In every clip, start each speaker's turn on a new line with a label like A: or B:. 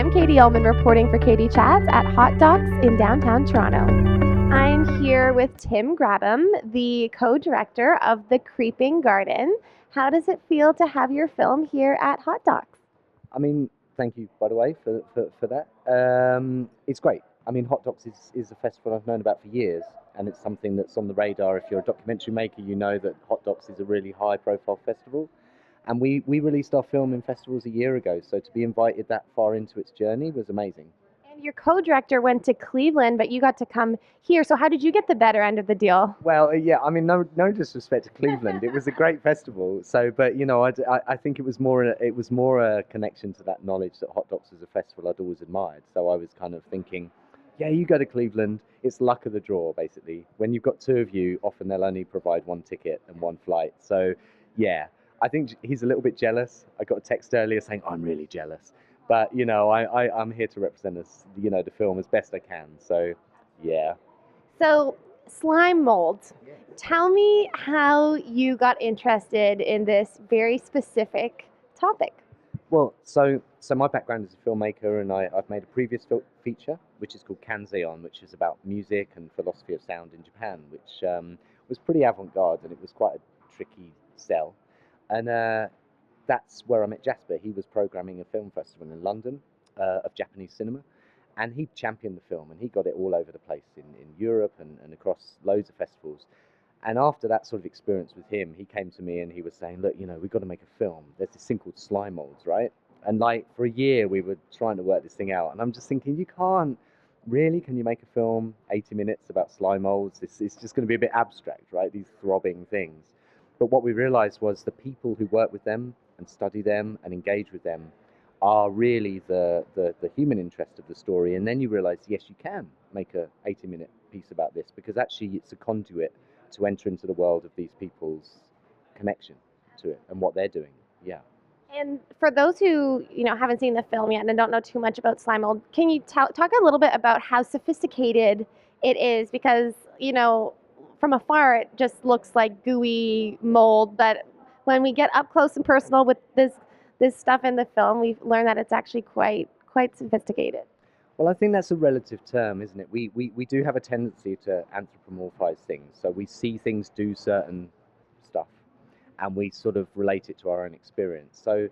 A: I'm Katie Uhlmann reporting for Katie Chats at hotDOCS in downtown Toronto. I'm here with Tim Grabham, the co-director of The Creeping Garden. How does it feel to have your film here at hotDOCS?
B: I mean, thank you, by the way, for that. It's great. I mean, hotDOCS is a festival I've known about for years, and it's something that's on the radar. If you're a documentary maker, you know that hotDOCS is a really high-profile festival. And we released our film in festivals a year ago, so to be invited that far into its journey was amazing.
A: And your co-director went to Cleveland, but you got to come here. So how did you get the better end of the deal?
B: Well, yeah, I mean, no disrespect to Cleveland. It was a great festival. So, but you know, I think it was more a connection to that knowledge that hotDOCS is a festival I'd always admired. So I was kind of thinking, yeah, you go to Cleveland. It's luck of the draw, basically. When you've got two of you, often they'll only provide one ticket and one flight. So, yeah, I think he's a little bit jealous. I got a text earlier saying I'm really jealous. But you know, I'm here to represent us, you know, the film as best I can. So, yeah.
A: So slime mold. Tell me how you got interested in this very specific topic.
B: Well, so my background is a filmmaker, and I've made a previous feature, which is called Kanzeon, which is about music and philosophy of sound in Japan, which was pretty avant-garde, and it was quite a tricky sell. And that's where I met Jasper. He was programming a film festival in London of Japanese cinema, and he championed the film, and he got it all over the place in Europe and across loads of festivals. And after that sort of experience with him, he came to me and he was saying, look, you know, we've got to make a film. There's this thing called slime molds, right? And like for a year, we were trying to work this thing out. And I'm just thinking, you can't really, can you make a film 80 minutes about slime molds? It's just going to be a bit abstract, right? These throbbing things. But what we realized was the people who work with them and study them and engage with them are really the human interest of the story. And then you realize, yes, you can make a 80-minute piece about this because actually it's a conduit to enter into the world of these people's connection to it and what they're doing. Yeah.
A: And for those who haven't seen the film yet and don't know too much about slime mold, can you talk a little bit about how sophisticated it is? Because from afar it just looks like gooey mold, but when we get up close and personal with this stuff in the film, we learn that it's actually quite sophisticated.
B: Well, I think that's a relative term, isn't it? We do have a tendency to anthropomorphize things. So we see things do certain stuff and we sort of relate it to our own experience. So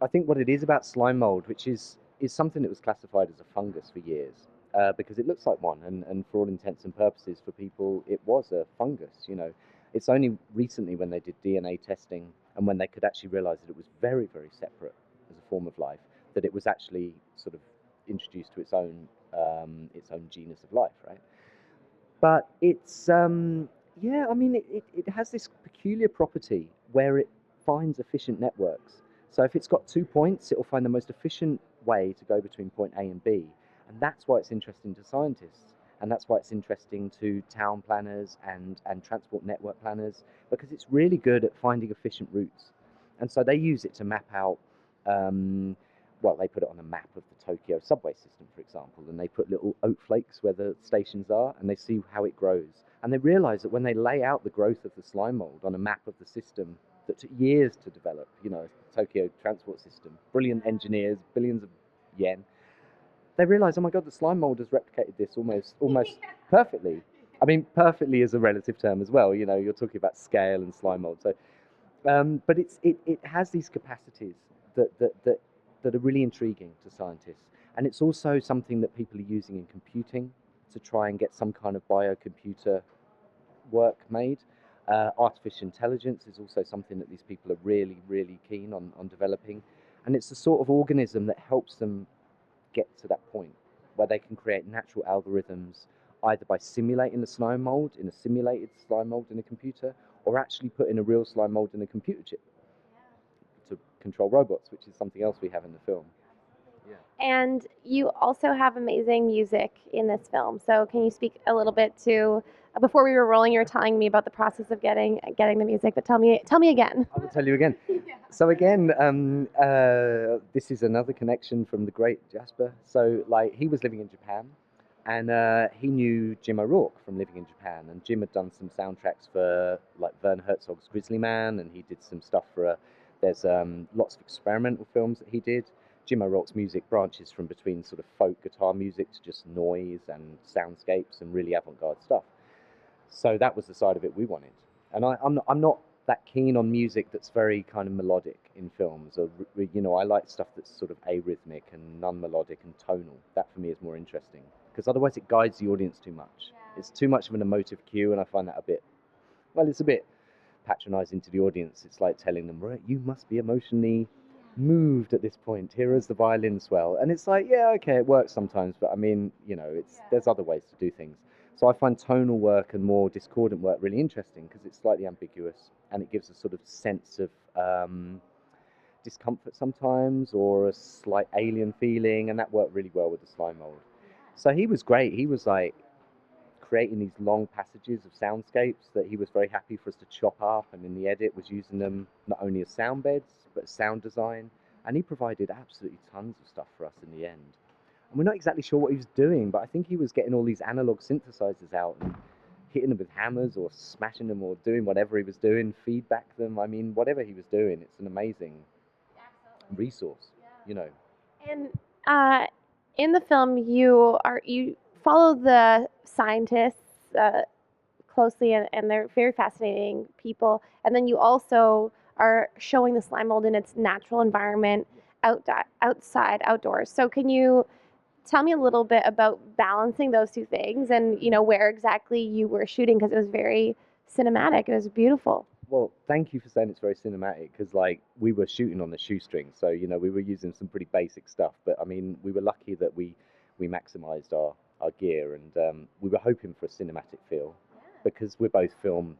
B: I think what it is about slime mold, which is something that was classified as a fungus for years, because it looks like one, and for all intents and purposes for people, it was a fungus, you know. It's only recently when they did DNA testing and when they could actually realize that it was very, very separate as a form of life, that it was actually sort of introduced to its own genus of life, right? But it's yeah, I mean, it has this peculiar property where it finds efficient networks. So if it's got 2 points, it will find the most efficient way to go between point A and B, and that's why it's interesting to scientists, and that's why it's interesting to town planners and transport network planners, because it's really good at finding efficient routes, and so they use it to map out. Well, they put it on a map of the Tokyo subway system, for example, and they put little oat flakes where the stations are, and they see how it grows. And they realize that when they lay out the growth of the slime mold on a map of the system that took years to develop, you know, Tokyo transport system, brilliant engineers, billions of yen, they realize, oh my God, the slime mold has replicated this almost perfectly. I mean, perfectly is a relative term as well. You know, you're talking about scale and slime mold. So, but it has these capacities that are really intriguing to scientists. And it's also something that people are using in computing to try and get some kind of biocomputer work made. Artificial intelligence is also something that these people are really, really keen on developing. And it's the sort of organism that helps them get to that point where they can create natural algorithms either by simulating the slime mold in a simulated slime mold in a computer or actually putting a real slime mold in a computer chip to control robots, which is something else we have in the film. Yeah.
A: And you also have amazing music in this film. So can you speak a little bit to, before we were rolling, you were telling me about the process of getting the music, but tell me again.
B: I will tell you again. Yeah. So again, this is another connection from the great Jasper. So like he was living in Japan, and he knew Jim O'Rourke from living in Japan, and Jim had done some soundtracks for like Werner Herzog's Grizzly Man, and he did some stuff for there's lots of experimental films that he did. Jim O'Rourke's music branches from between sort of folk guitar music to just noise and soundscapes and really avant-garde stuff. So that was the side of it we wanted. And I'm not that keen on music that's very kind of melodic in films. Or, you know, I like stuff that's sort of arrhythmic and non-melodic and tonal. That for me is more interesting, because otherwise it guides the audience too much. It's too much of an emotive cue, and I find that a bit, well, it's a bit patronizing to the audience. It's like telling them, right, you must be emotionally moved at this point. Here is the violin swell. And it's like, yeah, okay, it works sometimes, but I mean, you know, there's other ways to do things. So I find tonal work and more discordant work really interesting, because it's slightly ambiguous and it gives a sort of sense of discomfort sometimes, or a slight alien feeling, and that worked really well with the slime mold. So he was great. He was like creating these long passages of soundscapes that he was very happy for us to chop up, and in the edit was using them not only as sound beds but as sound design, and he provided absolutely tons of stuff for us in the end. And we're not exactly sure what he was doing, but I think he was getting all these analog synthesizers out and hitting them with hammers or smashing them or doing whatever he was doing, feedback them. I mean, whatever he was doing, it's an amazing resource, you know.
A: And in the film, you follow the scientists closely, and they're very fascinating people. And then you also are showing the slime mold in its natural environment, outside, outdoors. So can you tell me a little bit about balancing those two things, and where exactly you were shooting, because it was very cinematic. It was beautiful.
B: Well, thank you for saying it's very cinematic, because like we were shooting on the shoestring, so you know we were using some pretty basic stuff. But I mean, we were lucky that we maximised our gear, and we were hoping for a cinematic feel, because we're both film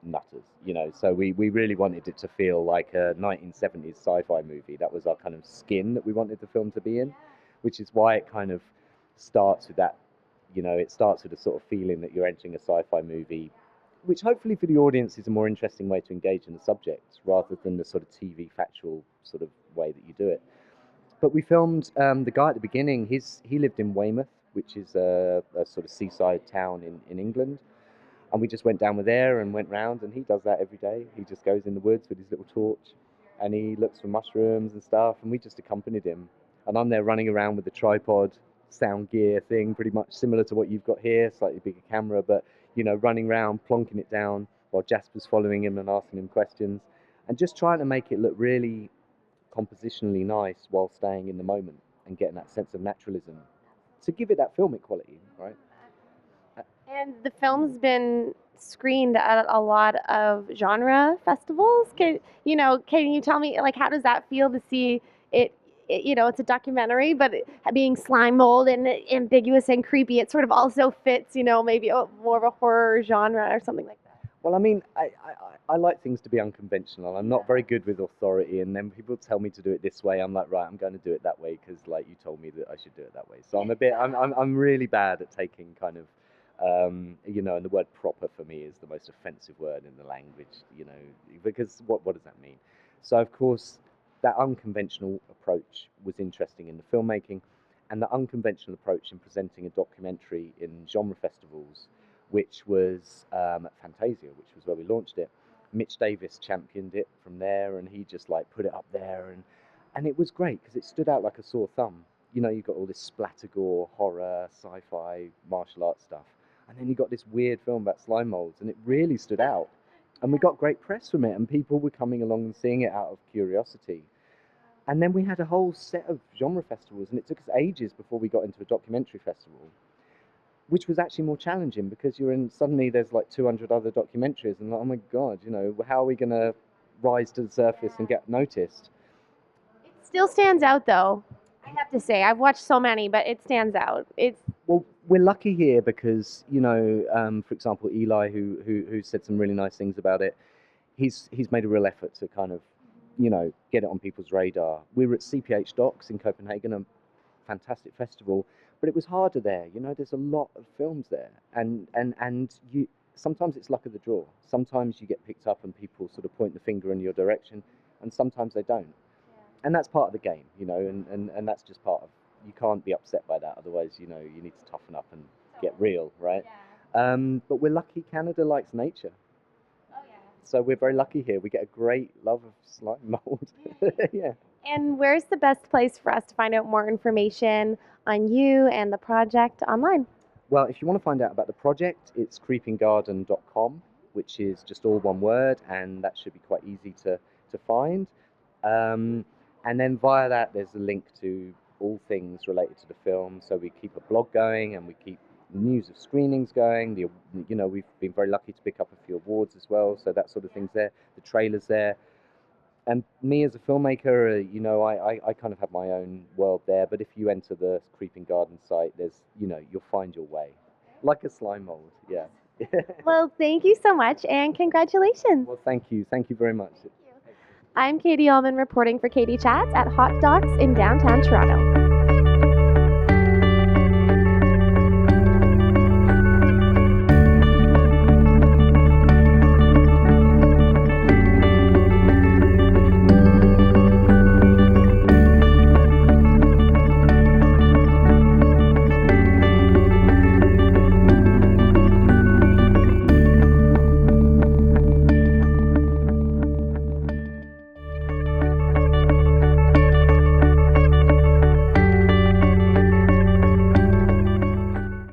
B: nutters, you know. So we really wanted it to feel like a 1970s sci-fi movie. That was our kind of skin that we wanted the film to be in, which is why it kind of starts with that. You know, it starts with a sort of feeling that you're entering a sci-fi movie, which hopefully for the audience is a more interesting way to engage in the subject, rather than the sort of TV factual sort of way that you do it. But we filmed the guy at the beginning. He lived in Weymouth, which is a sort of seaside town in England. And we just went down with there and went round, and he does that every day. He just goes in the woods with his little torch and he looks for mushrooms and stuff, and we just accompanied him. And I'm there running around with the tripod sound gear thing, pretty much similar to what you've got here, slightly bigger camera, but you know, running around, plonking it down while Jasper's following him and asking him questions, and just trying to make it look really compositionally nice while staying in the moment and getting that sense of naturalism to give it that filmic quality, right?
A: And the film's been screened at a lot of genre festivals. Can you tell me, like, how does that feel to see it? It's a documentary, but being slime mold and ambiguous and creepy, it sort of also fits, maybe more of a horror genre or something like that.
B: Well, I mean, I like things to be unconventional. I'm not very good with authority, and then people tell me to do it this way. I'm like, right, I'm going to do it that way because, like, you told me that I should do it that way. So I'm really bad at taking kind of, you know, and the word proper for me is the most offensive word in the language, you know, because what does that mean? So, of course, that unconventional approach was interesting in the filmmaking, and the unconventional approach in presenting a documentary in genre festivals, which was at Fantasia, which was where we launched it. Mitch Davis championed it from there, and he just like put it up there, and it was great because it stood out like a sore thumb. You know, you got all this splatter gore, horror, sci-fi, martial arts stuff, and then you got this weird film about slime molds, and it really stood out. And we got great press from it, and people were coming along and seeing it out of curiosity. And then we had a whole set of genre festivals, and it took us ages before we got into a documentary festival, which was actually more challenging because suddenly there's like 200 other documentaries, and like, oh my God, you know, how are we going to rise to the surface and get noticed?
A: It still stands out, though. I have to say, I've watched so many, but it stands out.
B: Well, we're lucky here because, you know, for example, Eli, who said some really nice things about it, he's made a real effort to kind of, you know, get it on people's radar. We were at hotDOCS in Copenhagen, a fantastic festival, but it was harder there. You know, there's a lot of films there, and you sometimes it's luck of the draw. Sometimes you get picked up and people sort of point the finger in your direction, and sometimes they don't. And that's part of the game, you know, and that's just part of. You can't be upset by that, otherwise, you know, you need to toughen up and get real, right? But we're lucky. Canada likes nature. So we're very lucky here. We get a great love of slime mold. Yeah.
A: And where's the best place for us to find out more information on you and the project online?
B: Well, if you want to find out about the project, it's creepinggarden.com, which is just all one word, and that should be quite easy to find. And then via that, there's a link to all things related to the film. So we keep a blog going, and we keep news of screenings going. We've been very lucky to pick up a few awards as well, so that sort of thing's there. The trailer's there. And me as a filmmaker, I kind of have my own world there. But if you enter the Creeping Garden site, you'll find your way, like a slime mold. Yeah.
A: Well, thank you so much and congratulations.
B: Well, thank you very much.
A: I'm Katie Uhlmann reporting for Katie Chats at hotDOCS in downtown Toronto.